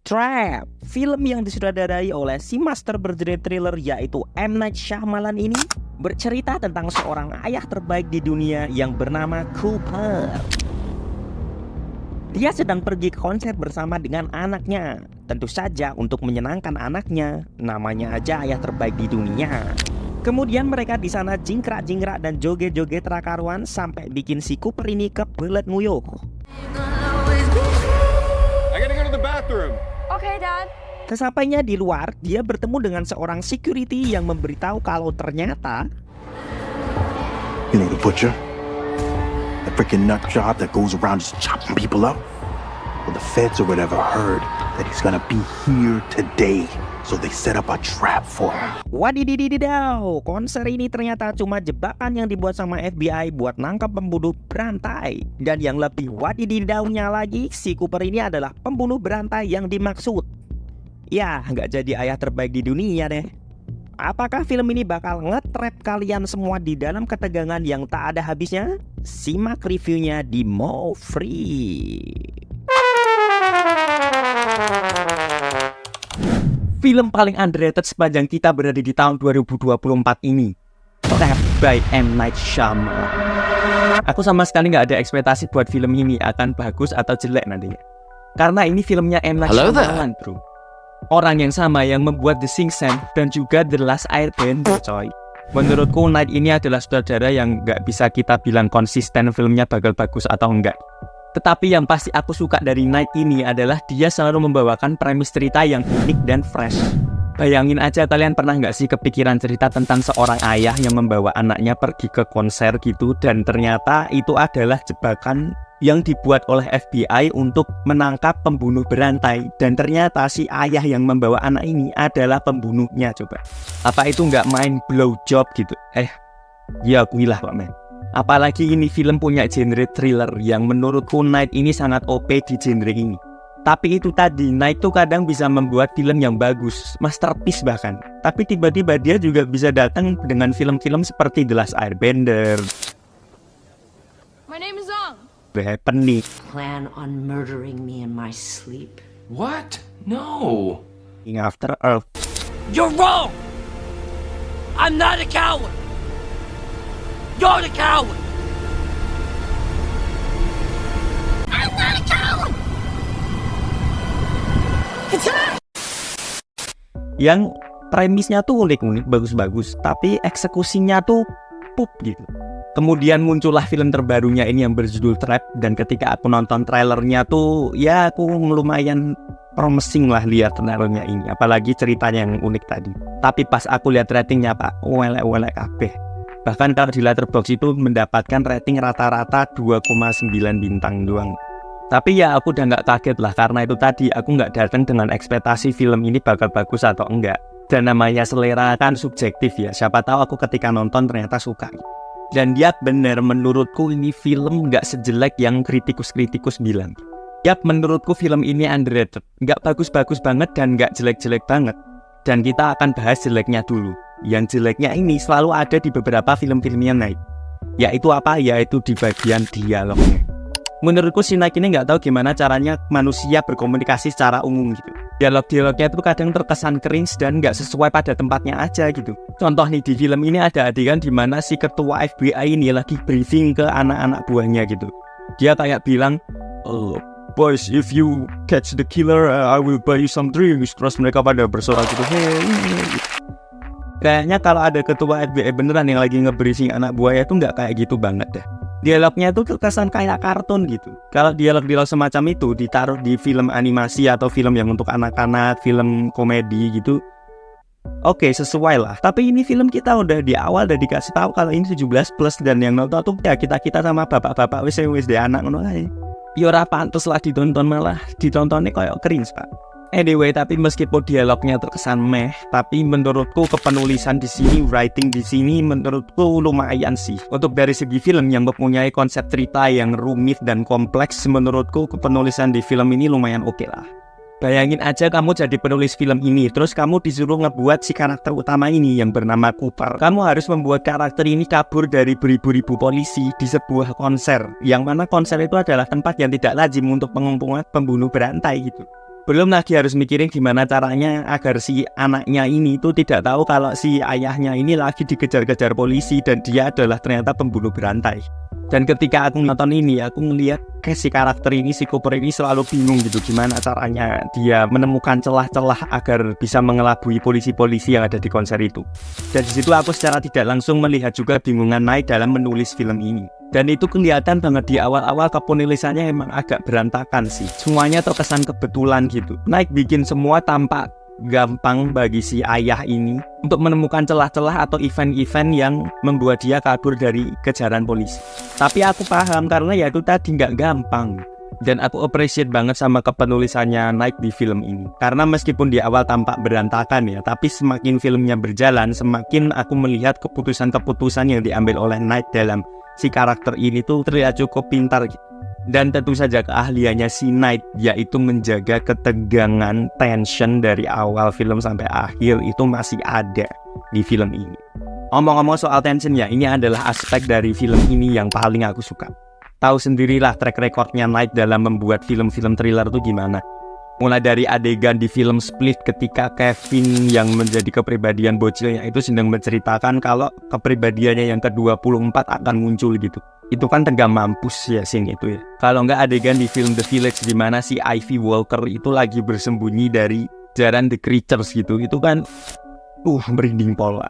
Trap, film yang disutradarai oleh si master bergenre thriller yaitu M. Night Shyamalan ini bercerita tentang seorang ayah terbaik di dunia yang bernama Cooper. Dia sedang pergi ke konser bersama dengan anaknya, tentu saja untuk menyenangkan anaknya, namanya aja ayah terbaik di dunia. Kemudian mereka di sana jingkrak-jingkrak dan joget-joget rakaruan sampai bikin si Cooper ini kebelet nguyuh. I gotta go to the bathroom. Okay, Dad. Sesampainya di luar, dia bertemu dengan seorang security yang memberitahu kalau ternyata You know the butcher? The freaking nut job that goes around just chopping people up? Well, the feds or whatever heard that he's gonna be here today. So they set up a trap for him. wadididididaw, konser ini ternyata cuma jebakan yang dibuat sama FBI buat nangkap pembunuh berantai. Dan yang lebih wadidididaunya lagi, si Cooper ini adalah pembunuh berantai yang dimaksud. Ya, nggak jadi ayah terbaik di dunia deh. Apakah film ini bakal nge-trap kalian semua di dalam ketegangan yang tak ada habisnya? Simak reviewnya di Movie. Film paling underrated sepanjang kita berada di tahun 2024 ini, Trap by M. Night Shyamalan. Aku sama sekali nggak ada ekspektasi buat film ini akan bagus atau jelek nantinya, karena ini filmnya M. Night Shyamalan, bro. Orang yang sama yang membuat The Sixth Sense dan juga The Last Airbender, coy. Menurutku Night ini adalah sutradara yang nggak bisa kita bilang konsisten filmnya bakal bagus atau enggak. Tetapi yang pasti aku suka dari Night ini adalah dia selalu membawakan premis cerita yang unik dan fresh. Bayangin aja, kalian pernah nggak sih kepikiran cerita tentang seorang ayah yang membawa anaknya pergi ke konser gitu, dan ternyata itu adalah jebakan yang dibuat oleh FBI untuk menangkap pembunuh berantai, dan ternyata si ayah yang membawa anak ini adalah pembunuhnya. Coba, apa itu nggak main blow job gitu? Ya akuilah kok, men. Apalagi ini film punya genre thriller yang menurutku Night ini sangat OP di genre ini. Tapi itu tadi, Night tuh kadang bisa membuat film yang bagus, masterpiece bahkan. Tapi tiba-tiba dia juga bisa datang dengan film-film seperti The Last Airbender. My name is Zong. Happening. Plan on murdering me in my sleep. What? No. After Earth. You're wrong! I'm not a coward! You're the coward! I'm not a coward! Yang premisnya tuh unik-unik, bagus-bagus, tapi eksekusinya tuh pup gitu. Kemudian muncullah film terbarunya ini yang berjudul Trap, dan ketika aku nonton trailernya tuh ya aku lumayan promising lah lihat trailernya ini, apalagi ceritanya yang unik tadi. Tapi pas aku lihat ratingnya, pak, welek-welek kabeh. Bahkan kalau di Letterboxd itu mendapatkan rating rata-rata 2,9 bintang doang. Tapi ya aku udah nggak kaget lah, karena itu tadi aku nggak datang dengan ekspektasi film ini bakal bagus atau enggak. Dan namanya selera kan subjektif ya, siapa tahu aku ketika nonton ternyata suka. Dan dia bener, menurutku ini film nggak sejelek yang kritikus-kritikus bilang. Yap, menurutku film ini underrated, nggak bagus-bagus banget dan nggak jelek-jelek banget. Dan kita akan bahas jeleknya dulu. Yang jeleknya ini selalu ada di beberapa film-filmnya Night. Yaitu apa? Yaitu di bagian dialognya. Menurutku si Night ini nggak tahu gimana caranya manusia berkomunikasi secara umum gitu. Dialog-dialognya itu kadang terkesan cringe dan nggak sesuai pada tempatnya aja gitu. Contoh nih, di film ini ada adegan di mana si ketua FBI ini lagi briefing ke anak-anak buahnya gitu. Dia kayak bilang, boys, if you catch the killer, I will buy you some drinks. Terus mereka pada bersorak gitu. Kayaknya kalau ada ketua FBI beneran yang lagi nge-briefing anak buahnya itu nggak kayak gitu banget deh. Dialognya itu terkesan kayak kartun gitu. Kalau dialog-dialog semacam itu ditaruh di film animasi atau film yang untuk anak-anak, film komedi gitu, oke, sesuai lah. Tapi ini film kita udah di awal udah dikasih tahu kalau ini 17 plus, dan yang nonton tuh ya kita sama bapak-bapak wis de anak ngono ae. Ya ora pantes lah ditonton, malah ditontonnya kayak cringe, Pak. Anyway, tapi meskipun dialognya terkesan meh, tapi menurutku kepenulisan di sini, writing di sini menurutku lumayan sih. Untuk dari segi film yang mempunyai konsep cerita yang rumit dan kompleks, menurutku kepenulisan di film ini lumayan oke lah. Bayangin aja kamu jadi penulis film ini, terus kamu disuruh ngebuat si karakter utama ini yang bernama Cooper. Kamu harus membuat karakter ini kabur dari beribu-ribu polisi di sebuah konser, yang mana konser itu adalah tempat yang tidak lazim untuk pengumpulan pembunuh berantai gitu. Belum lagi harus mikirin gimana caranya agar si anaknya ini tuh tidak tahu kalau si ayahnya ini lagi dikejar-kejar polisi dan dia adalah ternyata pembunuh berantai. Dan ketika aku nonton ini, aku ngelihat kayak si karakter ini, si Cooper ini selalu bingung gitu gimana caranya dia menemukan celah-celah agar bisa mengelabui polisi-polisi yang ada di konser itu. Dan di situ aku secara tidak langsung melihat juga bingungan Night dalam menulis film ini. Dan itu kelihatan banget di awal-awal kepenulisannya emang agak berantakan sih. Semuanya terkesan kebetulan gitu. Night bikin semua tampak gampang bagi si ayah ini untuk menemukan celah-celah atau event-event yang membuat dia kabur dari kejaran polisi. Tapi aku paham karena ya itu tadi nggak gampang. Dan aku appreciate banget sama kepenulisannya Night di film ini. Karena meskipun di awal tampak berantakan ya, tapi semakin filmnya berjalan, semakin aku melihat keputusan-keputusan yang diambil oleh Night dalam si karakter ini tuh terlihat cukup pintar gitu. Dan tentu saja keahliannya si Night, yaitu menjaga ketegangan, tension dari awal film sampai akhir itu masih ada di film ini. Omong-omong soal tension ya, ini adalah aspek dari film ini yang paling aku suka. Tahu sendirilah track recordnya Night dalam membuat film-film thriller itu gimana. Mulai dari adegan di film Split ketika Kevin yang menjadi kepribadian bocilnya itu sedang menceritakan kalau kepribadiannya yang ke-24 akan muncul gitu. Itu kan tegang mampus ya scene itu ya. Kalau nggak adegan di film The Village di mana si Ivy Walker itu lagi bersembunyi dari jaran The Creatures gitu. Itu kan merinding pola.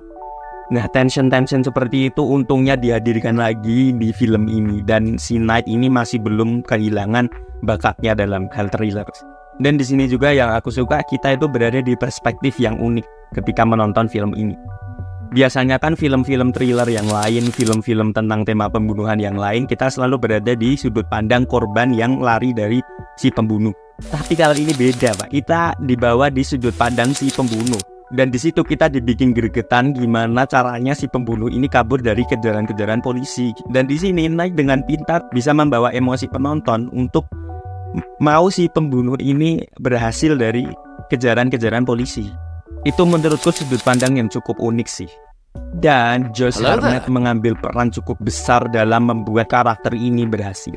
Nah, tension-tension seperti itu untungnya dihadirkan lagi di film ini. Dan si Night ini masih belum kehilangan bakatnya dalam hal thriller. Dan di sini juga yang aku suka, kita itu berada di perspektif yang unik ketika menonton film ini. Biasanya kan film-film thriller yang lain, film-film tentang tema pembunuhan yang lain, kita selalu berada di sudut pandang korban yang lari dari si pembunuh. Tapi kali ini beda, Pak. Kita dibawa di sudut pandang si pembunuh. Dan di situ kita dibikin gregetan gimana caranya si pembunuh ini kabur dari kejaran-kejaran polisi. Dan di sini Night dengan pintar bisa membawa emosi penonton untuk mau si pembunuh ini berhasil dari kejaran-kejaran polisi. Itu menurutku sudut pandang yang cukup unik sih. Dan Josh Hartnett mengambil peran cukup besar dalam membuat karakter ini berhasil.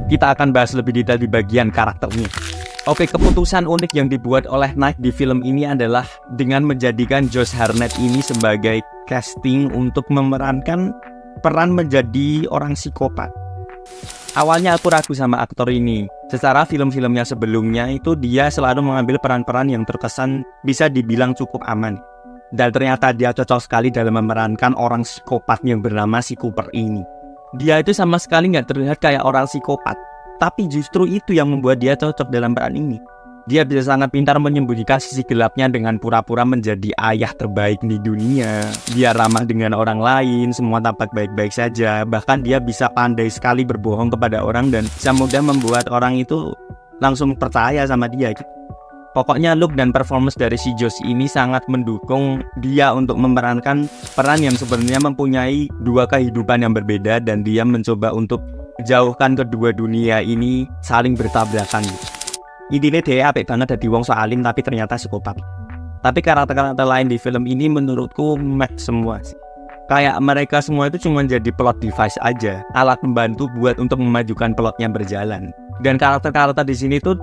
Kita akan bahas lebih detail di bagian karakternya. Oke, keputusan unik yang dibuat oleh Night di film ini adalah dengan menjadikan Josh Hartnett ini sebagai casting untuk memerankan peran menjadi orang psikopat. Awalnya aku ragu sama aktor ini. Secara film-filmnya sebelumnya itu dia selalu mengambil peran-peran yang terkesan bisa dibilang cukup aman. Dan ternyata dia cocok sekali dalam memerankan orang psikopat yang bernama si Cooper ini. Dia itu sama sekali nggak terlihat kayak orang psikopat. Tapi justru itu yang membuat dia cocok dalam peran ini. Dia bisa sangat pintar menyembunyikan sisi gelapnya dengan pura-pura menjadi ayah terbaik di dunia. Dia ramah dengan orang lain, semua tampak baik-baik saja. Bahkan dia bisa pandai sekali berbohong kepada orang dan bisa mudah membuat orang itu langsung percaya sama dia. Pokoknya look dan performance dari si Josh ini sangat mendukung dia untuk memerankan peran yang sebenarnya mempunyai dua kehidupan yang berbeda. Dan dia mencoba untuk menjauhkan kedua dunia ini saling bertabrakan. Intinya dia apik banget dari wong soalim tapi ternyata psikopat. Tapi karakter-karakter lain di film ini menurutku meh semua sih. Kayak mereka semua itu cuma jadi plot device aja, alat pembantu buat untuk memajukan plotnya berjalan. Dan karakter-karakter di sini tuh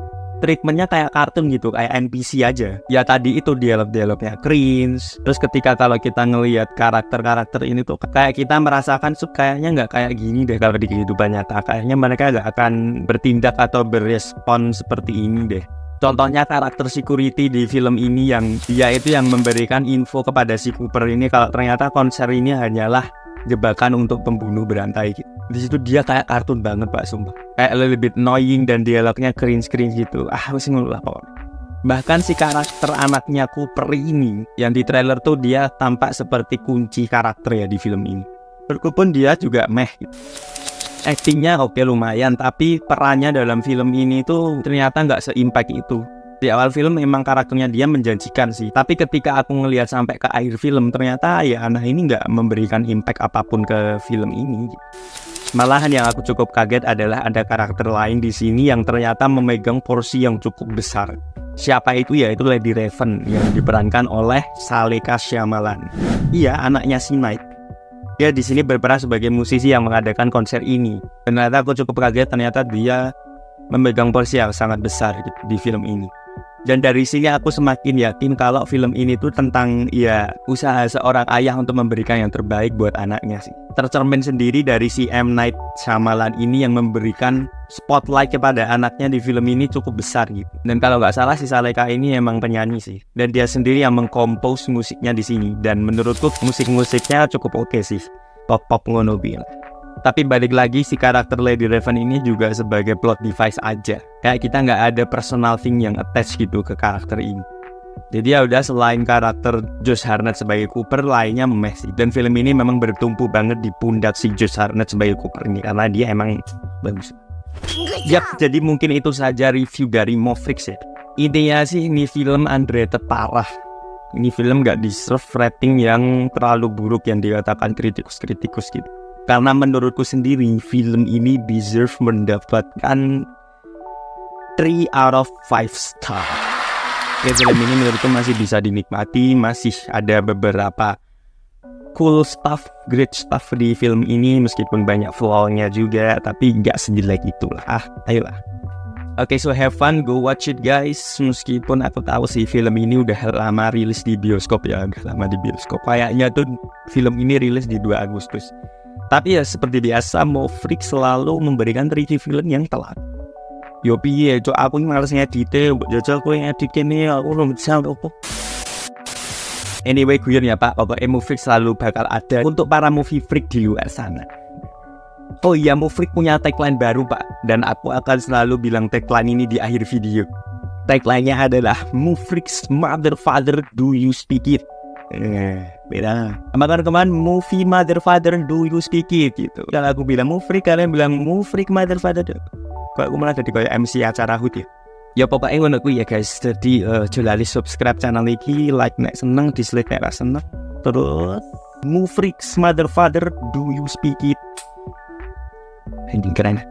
treatmentnya kayak kartun gitu, kayak NPC aja. Ya tadi itu dialog-dialognya cringe. Terus ketika kalau kita ngelihat karakter-karakter ini tuh kayak kita merasakan kayaknya nggak kayak gini deh kalau di kehidupan nyata. Kayaknya mereka nggak akan bertindak atau berespon seperti ini deh. Contohnya karakter security di film ini yang dia itu yang memberikan info kepada si Cooper ini kalau ternyata konser ini hanyalah jebakan untuk pembunuh berantai gitu. Di situ dia kayak kartun banget Pak, sumpah. Kayak a little bit annoying dan dialognya cringe gitu. Mesti ngeluh lah pokoknya. Bahkan si karakter anaknya Cooper ini yang di trailer tuh dia tampak seperti kunci karakter ya di film ini. Berkupun dia juga meh gitu. Actingnya oke lumayan, tapi perannya dalam film ini tuh ternyata nggak se-impact itu. Di awal film memang karakternya dia menjanjikan sih, tapi ketika aku ngelihat sampai ke akhir film ternyata ya anak ini nggak memberikan impact apapun ke film ini. Malahan yang aku cukup kaget adalah ada karakter lain di sini yang ternyata memegang porsi yang cukup besar. Siapa itu? Yaitu Lady Raven yang diperankan oleh Saleka Shyamalan. Iya, anaknya si Night. Dia di sini berperan sebagai musisi yang mengadakan konser ini. Ternyata aku cukup kaget ternyata dia memegang porsi yang sangat besar di film ini. Dan dari sini aku semakin yakin kalau film ini tuh tentang ya usaha seorang ayah untuk memberikan yang terbaik buat anaknya sih. Tercermin sendiri dari si M. Night Shyamalan ini yang memberikan spotlight kepada anaknya di film ini cukup besar gitu. Dan kalau nggak salah si Saleka ini emang penyanyi sih. Dan dia sendiri yang mengkompos musiknya di sini. Dan menurutku musik-musiknya cukup oke sih. Pop-pop ngono bilang. Tapi balik lagi si karakter Lady Raven ini juga sebagai plot device aja. Kayak kita nggak ada personal thing yang attach gitu ke karakter ini. Jadi ya udah, selain karakter Josh Hartnett sebagai Cooper, lainnya memeh sih. Dan film ini memang bertumpu banget di pundak si Josh Hartnett sebagai Cooper ini karena dia emang bagus. Yap, jadi mungkin itu saja review dari Mavericks ya. Intinya sih ini film underrated parah. Ini film nggak deserve rating yang terlalu buruk yang dikatakan kritikus-kritikus gitu. Karena menurutku sendiri film ini deserve mendapatkan 3 out of 5 star. Ya, film ini menurutku masih bisa dinikmati, masih ada beberapa cool stuff, great stuff di film ini meskipun banyak flaw-nya juga, tapi nggak sejelek itulah. Ayolah. Oke, so have fun, go watch it guys. Meskipun aku tahu sih film ini udah lama rilis di bioskop ya, udah lama di bioskop. Kayaknya tuh film ini rilis di 2 Agustus. Tapi ya seperti biasa, Mavericks selalu memberikan review film yang telat. Yo piye, cok aku ini males ngedite, jajal aku yang edit ini, aku belum bisa apa. Anyway, guyon ya Pak, pokoknya Mavericks selalu bakal ada untuk para movie freak di luar sana. Oh iya, Mavericks punya tagline baru Pak, dan aku akan selalu bilang tagline ini di akhir video. Tagline-nya adalah Mavericks Mother Father Do You Speak It. Beda. Kemarin movie Mother Father Do You Speak It gitu. Kalau aku bilang Mavericks, kalian bilang Mavericks Mother Father. Kok aku malah jadi kayak MC acara HUT ya. Ya pokoknya ngono kuwi ya guys. Jadi jolali subscribe channel iki, like nek seneng, dislike nek ra seneng. Terus Mavericks Mother Father Do You Speak It. Anjing keren.